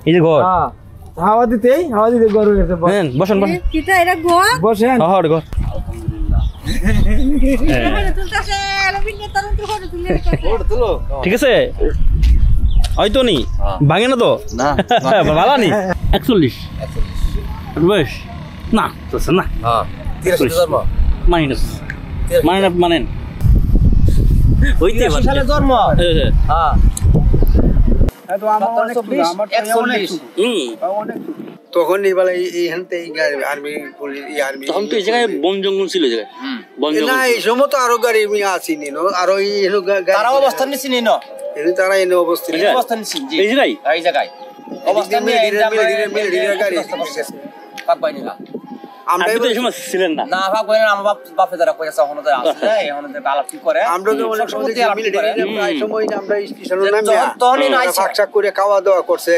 এই যে ঘর হাওয়া দিতে ঘর হয়ে গেছে বসেন বসেন কিটা এটা ঘর বসেন ঘর ঘর ঠিক আছে হয়তো নি ভাঙে না তো ভালো নি 41 বেশ না তো না মাইনাস মাইনাস মানেন হইতে সালে জন্ম হ্যাঁ তো আমার 41 তখন এইবেলা এইখানতে আর্মি আর্মি তখন তো এই জায়গায় বন জঙ্গল ছিল জায়গায় বন জঙ্গল না এই সময় তো আরো গাড়ি আসিনি আরো তারা অবস্থান নিছি নি তারা এনে অবস্থিত অবস্থান নিছি এই জায়গায় এই জায়গায় অবস্থান নিয়ে গাড়ি আমরা তো এই সময় ছিলেন না না ভাগ কইনা আমার বাপে যারা কইছে এখন তো আছে এখন তো আলাপ কি করে আমরা তো অনেক সময় মিলিটারি প্রায় সময় আমরা স্টেশনে নামি তখনই না ফাঁকশাক করে খাওয়া দাওয়া করছে